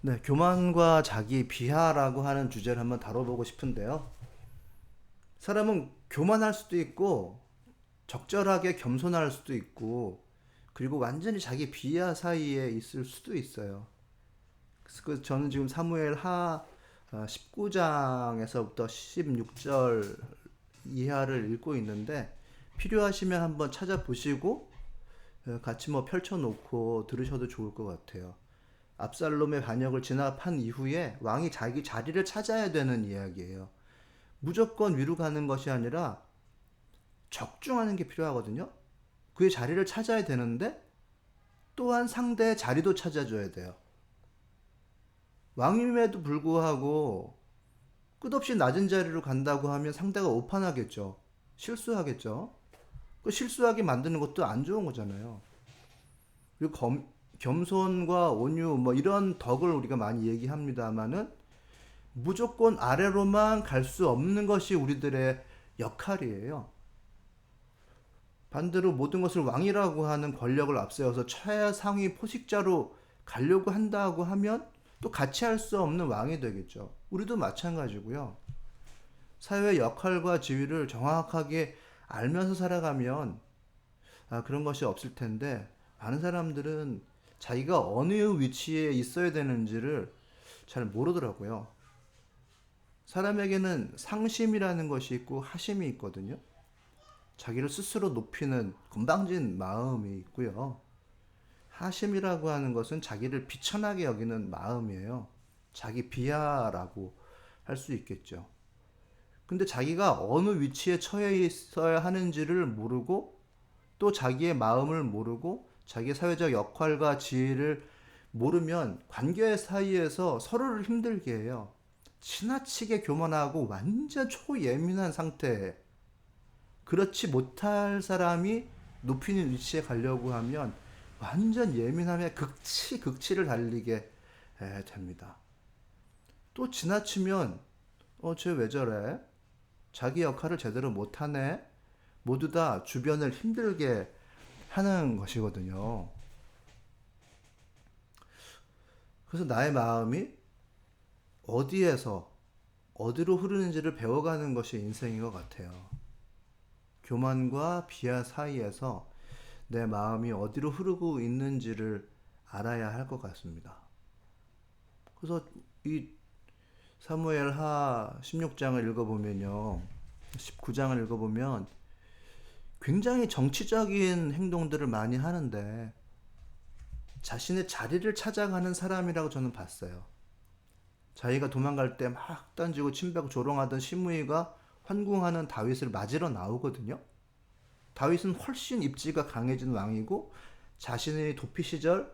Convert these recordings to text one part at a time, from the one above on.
네, 교만과 자기 비하라고 하는 주제를 한번 다뤄보고 싶은데요. 사람은 교만할 수도 있고, 적절하게 겸손할 수도 있고, 그리고 완전히 자기 비하 사이에 있을 수도 있어요. 그래서 저는 지금 사무엘 하 19장에서부터 16절 이하를 읽고 있는데, 필요하시면 한번 찾아보시고, 같이 뭐 펼쳐놓고 들으셔도 좋을 것 같아요. 압살롬의 반역을 진압한 이후에 왕이 자기 자리를 찾아야 되는 이야기예요. 무조건 위로 가는 것이 아니라 적중하는 게 필요하거든요. 그의 자리를 찾아야 되는데 또한 상대의 자리도 찾아줘야 돼요. 왕임에도 불구하고 끝없이 낮은 자리로 간다고 하면 상대가 오판하겠죠. 실수하겠죠. 그 실수하게 만드는 것도 안 좋은 거잖아요. 그리고 겸손과 온유 뭐 이런 덕을 우리가 많이 얘기합니다만은 무조건 아래로만 갈 수 없는 것이 우리들의 역할이에요. 반대로 모든 것을 왕이라고 하는 권력을 앞세워서 최상위 포식자로 가려고 한다고 하면 또 같이 할 수 없는 왕이 되겠죠. 우리도 마찬가지고요. 사회의 역할과 지위를 정확하게 알면서 살아가면 그런 것이 없을 텐데 많은 사람들은 자기가 어느 위치에 있어야 되는지를 잘 모르더라고요. 사람에게는 상심이라는 것이 있고 하심이 있거든요. 자기를 스스로 높이는 건방진 마음이 있고요. 하심이라고 하는 것은 자기를 비천하게 여기는 마음이에요. 자기 비하라고 할 수 있겠죠. 근데 자기가 어느 위치에 처해 있어야 하는지를 모르고 또 자기의 마음을 모르고 자기의 사회적 역할과 지위를 모르면 관계 사이에서 서로를 힘들게 해요. 지나치게 교만하고 완전 초예민한 상태. 그렇지 못할 사람이 높이는 위치에 가려고 하면 완전 예민함의 극치를 달리게 됩니다. 또 지나치면 쟤 왜 저래? 자기 역할을 제대로 못하네? 모두 다 주변을 힘들게 하는 것이거든요. 그래서 나의 마음이 어디에서 어디로 흐르는지를 배워가는 것이 인생인 것 같아요. 교만과 비하 사이에서 내 마음이 어디로 흐르고 있는지를 알아야 할 것 같습니다. 그래서 이 사무엘 하 16장을 읽어보면요. 19장을 읽어보면 굉장히 정치적인 행동들을 많이 하는데 자신의 자리를 찾아가는 사람이라고 저는 봤어요. 자기가 도망갈 때 막 던지고 침뱉고 조롱하던 시므이가 환궁하는 다윗을 맞으러 나오거든요. 다윗은 훨씬 입지가 강해진 왕이고 자신의 도피 시절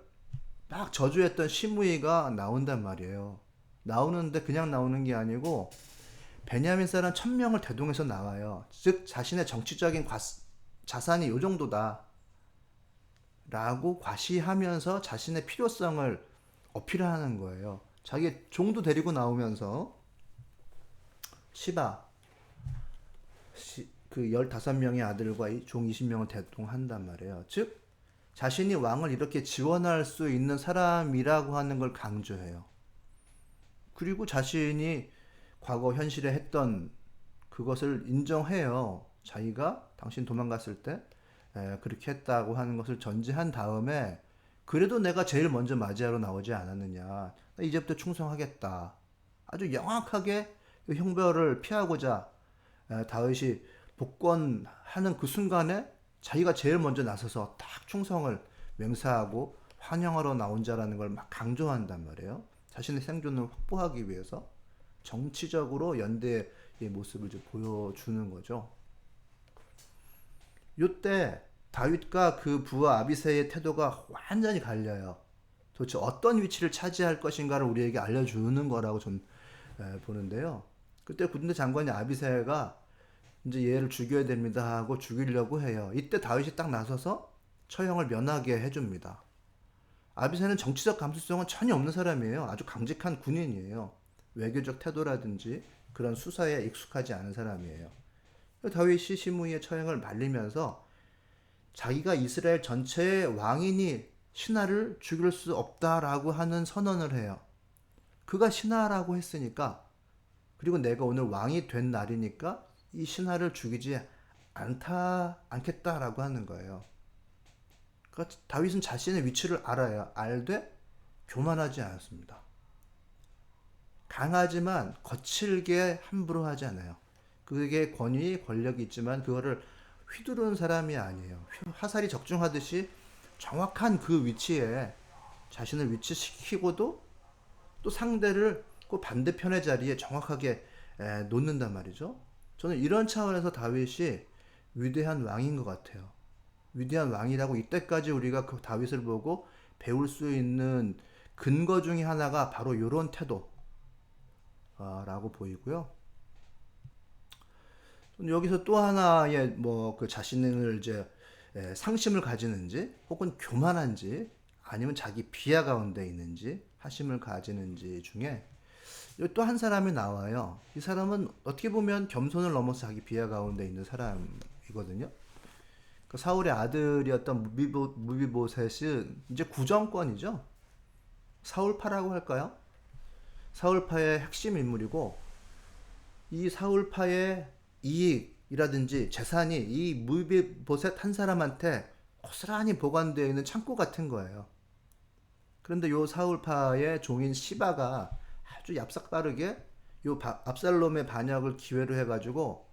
막 저주했던 시므이가 나온단 말이에요. 나오는데 그냥 나오는 게 아니고 베냐민 사람 1000명을 대동해서 나와요. 즉 자신의 정치적인 자산이 요 정도다 라고 과시하면서 자신의 필요성을 어필하는 거예요. 자기 종도 데리고 나오면서 시바 그 15명의 아들과 종 20명을 대동한단 말이에요. 즉 자신이 왕을 이렇게 지원할 수 있는 사람이라고 하는 걸 강조해요. 그리고 자신이 과거 현실에 했던 그것을 인정해요. 자기가 당신 도망갔을 때 그렇게 했다고 하는 것을 전제한 다음에 그래도 내가 제일 먼저 맞이하러 나오지 않았느냐. 이제부터 충성하겠다. 아주 영악하게 그 형벌을 피하고자 다윗이 복권하는 그 순간에 자기가 제일 먼저 나서서 딱 충성을 맹세하고 환영하러 나온 자라는 걸 막 강조한단 말이에요. 자신의 생존을 확보하기 위해서 정치적으로 연대의 모습을 좀 보여주는 거죠. 이때 다윗과 그 부하 아비새의 태도가 완전히 갈려요. 도대체 어떤 위치를 차지할 것인가를 우리에게 알려주는 거라고 전 보는데요. 그때 군대 장관이 아비새가 이제 얘를 죽여야 됩니다 하고 죽이려고 해요. 이때 다윗이 딱 나서서 처형을 면하게 해줍니다. 아비새는 정치적 감수성은 전혀 없는 사람이에요. 아주 강직한 군인이에요. 외교적 태도라든지 그런 수사에 익숙하지 않은 사람이에요. 다윗이 시므이의 처형을 말리면서 자기가 이스라엘 전체의 왕이니 신하를 죽일 수 없다라고 하는 선언을 해요. 그가 신하라고 했으니까, 그리고 내가 오늘 왕이 된 날이니까 이 신하를 죽이지 않겠다라고 하는 거예요. 그러니까 다윗은 자신의 위치를 알아야 알되 교만하지 않았습니다. 강하지만 거칠게 함부로 하지 않아요. 그게 권위, 권력이 있지만 그거를 휘두르는 사람이 아니에요. 화살이 적중하듯이 정확한 그 위치에 자신을 위치시키고도 또 상대를 그 반대편의 자리에 정확하게 놓는단 말이죠. 저는 이런 차원에서 다윗이 위대한 왕인 것 같아요. 위대한 왕이라고 이때까지 우리가 그 다윗을 보고 배울 수 있는 근거 중에 하나가 바로 이런 태도라고 보이고요. 여기서 또 하나의 뭐 그 자신을 이제 상심을 가지는지 혹은 교만한지 아니면 자기 비하 가운데 있는지 하심을 가지는지 중에 또 한 사람이 나와요. 이 사람은 어떻게 보면 겸손을 넘어서 자기 비하 가운데 있는 사람이거든요. 그 사울의 아들이었던 무비보셋은 이제 구정권이죠. 사울파라고 할까요? 사울파의 핵심 인물이고 이 사울파의 이익이라든지 재산이 이 무비보셋 한 사람한테 고스란히 보관되어 있는 창고 같은 거예요. 그런데 요 사울파의 종인 시바가 아주 얍삭빠르게 요 압살롬의 반역을 기회로 해가지고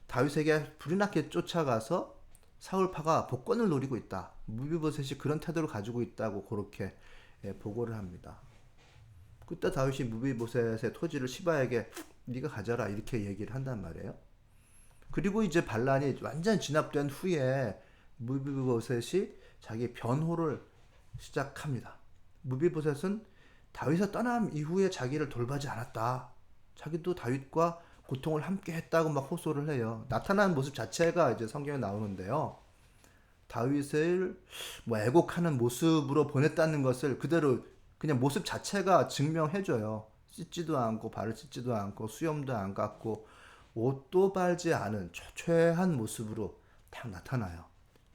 다윗에게 불이 나게 쫓아가서 사울파가 복권을 노리고 있다. 무비보셋이 그런 태도를 가지고 있다고 그렇게 보고를 합니다. 그때 다윗이 무비보셋의 토지를 시바에게 네가 가져라 이렇게 얘기를 한단 말이에요. 그리고 이제 반란이 완전 진압된 후에 무비보셋이 자기 변호를 시작합니다. 무비보셋은 다윗의 떠남 이후에 자기를 돌보지 않았다. 자기도 다윗과 고통을 함께 했다고 막 호소를 해요. 나타나는 모습 자체가 이제 성경에 나오는데요. 다윗을 뭐 애곡하는 모습으로 보냈다는 것을 그대로 그냥 모습 자체가 증명해줘요. 씻지도 않고 발을 씻지도 않고 수염도 안 깎고 옷도 빨지 않은 초췌한 모습으로 딱 나타나요.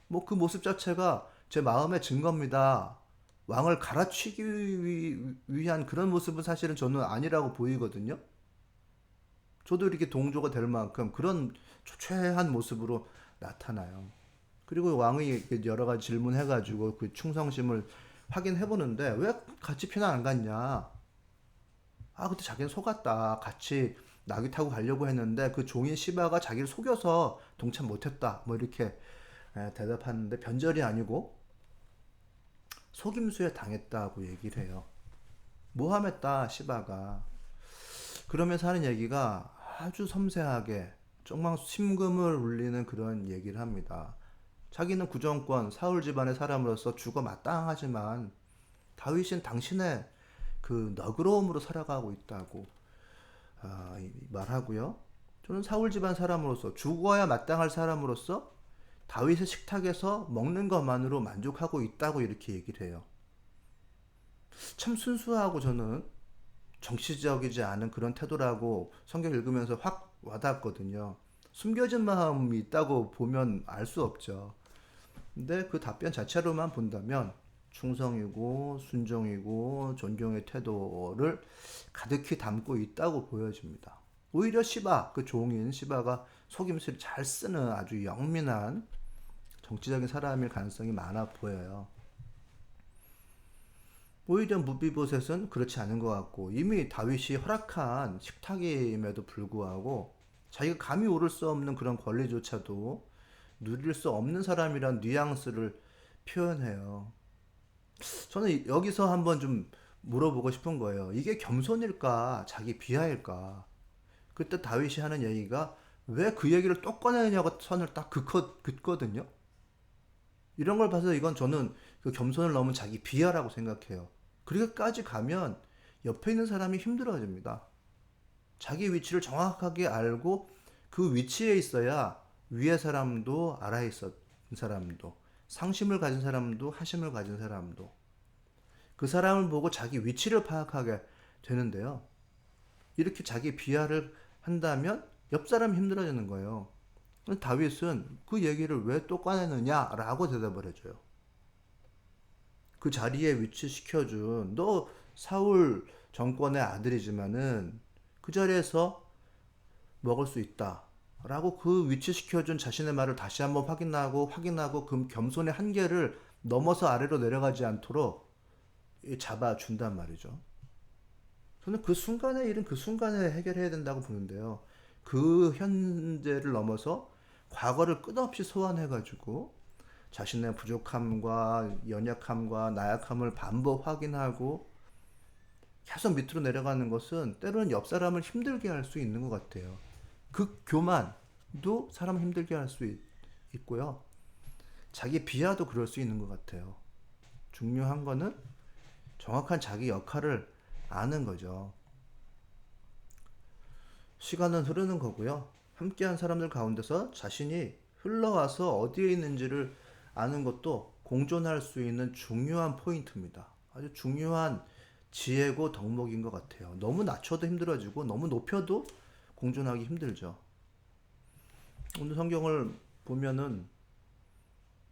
뭐 그 모습 자체가 제 마음의 증거입니다. 왕을 갈아치기 위한 그런 모습은 사실은 저는 아니라고 보이거든요. 저도 이렇게 동조가 될 만큼 그런 초췌한 모습으로 나타나요. 그리고 왕이 여러 가지 질문해가지고 그 충성심을 확인해 보는데 왜 같이 피난 안 갔냐? 아, 그때 자기는 속았다. 같이 나귀 타고 가려고 했는데 그 종인 시바가 자기를 속여서 동참 못했다. 뭐 이렇게 대답하는데 변절이 아니고 속임수에 당했다고 얘기를 해요. 모함했다 시바가. 그러면서 하는 얘기가 아주 섬세하게 정말 심금을 울리는 그런 얘기를 합니다. 자기는 구정권 사울 집안의 사람으로서 죽어 마땅하지만 다윗은 당신의 그 너그러움으로 살아가고 있다고 말하고요. 저는 사울 집안 사람으로서 죽어야 마땅할 사람으로서 다윗의 식탁에서 먹는 것만으로 만족하고 있다고 이렇게 얘기를 해요. 참 순수하고 저는 정치적이지 않은 그런 태도라고 성경 읽으면서 확 와닿았거든요. 숨겨진 마음이 있다고 보면 알 수 없죠. 근데 그 답변 자체로만 본다면 충성이고 순종이고 존경의 태도를 가득히 담고 있다고 보여집니다. 오히려 시바, 그 종인 시바가 속임수를 잘 쓰는 아주 영민한 정치적인 사람일 가능성이 많아 보여요. 오히려 무비보셋은 그렇지 않은 것 같고 이미 다윗이 허락한 식탁임에도 불구하고 자기가 감히 오를 수 없는 그런 권리조차도 누릴 수 없는 사람이란 뉘앙스를 표현해요. 저는 여기서 한번 좀 물어보고 싶은 거예요. 이게 겸손일까? 자기 비하일까? 그때 다윗이 하는 얘기가 왜 그 얘기를 또 꺼내냐고 선을 딱 긋거든요. 이런 걸 봐서 이건 저는 그 겸손을 넘은 자기 비하라고 생각해요. 그렇게까지 가면 옆에 있는 사람이 힘들어집니다. 자기 위치를 정확하게 알고 그 위치에 있어야 위의 사람도 아래에 있었던 사람도 상심을 가진 사람도 하심을 가진 사람도 그 사람을 보고 자기 위치를 파악하게 되는데요. 이렇게 자기 비하를 한다면 옆 사람이 힘들어지는 거예요. 다윗은 그 얘기를 왜 또 꺼내느냐라고 대답을 해줘요. 그 자리에 위치시켜준 너 사울 정권의 아들이지만은 그 자리에서 먹을 수 있다라고 그 위치시켜준 자신의 말을 다시 한번 확인하고 그 겸손의 한계를 넘어서 아래로 내려가지 않도록 잡아준단 말이죠. 저는 그 순간의 일은 그 순간에 해결해야 된다고 보는데요. 그 현재를 넘어서 과거를 끝없이 소환해가지고 자신의 부족함과 연약함과 나약함을 반복 확인하고 계속 밑으로 내려가는 것은 때로는 옆 사람을 힘들게 할 수 있는 것 같아요. 그 교만도 사람을 힘들게 할 수 있고요. 자기 비하도 그럴 수 있는 것 같아요. 중요한 거는 정확한 자기 역할을 아는 거죠. 시간은 흐르는 거고요. 함께한 사람들 가운데서 자신이 흘러와서 어디에 있는지를 아는 것도 공존할 수 있는 중요한 포인트입니다. 아주 중요한 지혜고 덕목인 것 같아요. 너무 낮춰도 힘들어지고 너무 높여도 공존하기 힘들죠. 오늘 성경을 보면은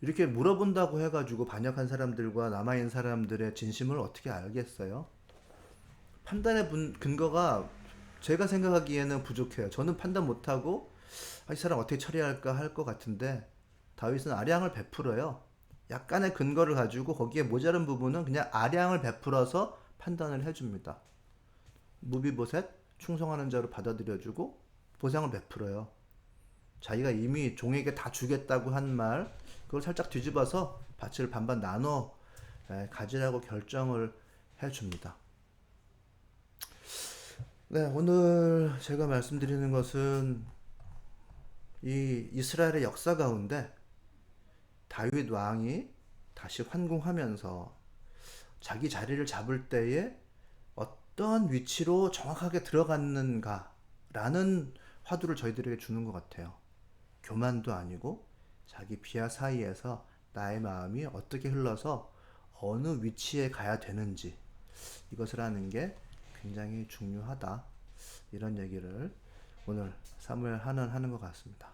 이렇게 물어본다고 해가지고 반역한 사람들과 남아있는 사람들의 진심을 어떻게 알겠어요? 판단의 근거가 제가 생각하기에는 부족해요. 저는 판단 못하고 이 사람 어떻게 처리할까 할 것 같은데 다윗은 아량을 베풀어요. 약간의 근거를 가지고 거기에 모자른 부분은 그냥 아량을 베풀어서 판단을 해줍니다. 무비보셋 충성하는 자로 받아들여주고 보상을 베풀어요. 자기가 이미 종에게 다 주겠다고 한 말 그걸 살짝 뒤집어서 밭을 반반 나눠 가지라고 결정을 해줍니다. 네, 오늘 제가 말씀드리는 것은 이 이스라엘의 역사 가운데 다윗 왕이 다시 환궁하면서 자기 자리를 잡을 때에 어떤 위치로 정확하게 들어갔는가라는 화두를 저희들에게 주는 것 같아요. 교만도 아니고 자기 비하 사이에서 나의 마음이 어떻게 흘러서 어느 위치에 가야 되는지 이것을 아는 게 굉장히 중요하다. 이런 얘기를 오늘 사무엘 하는 것 같습니다.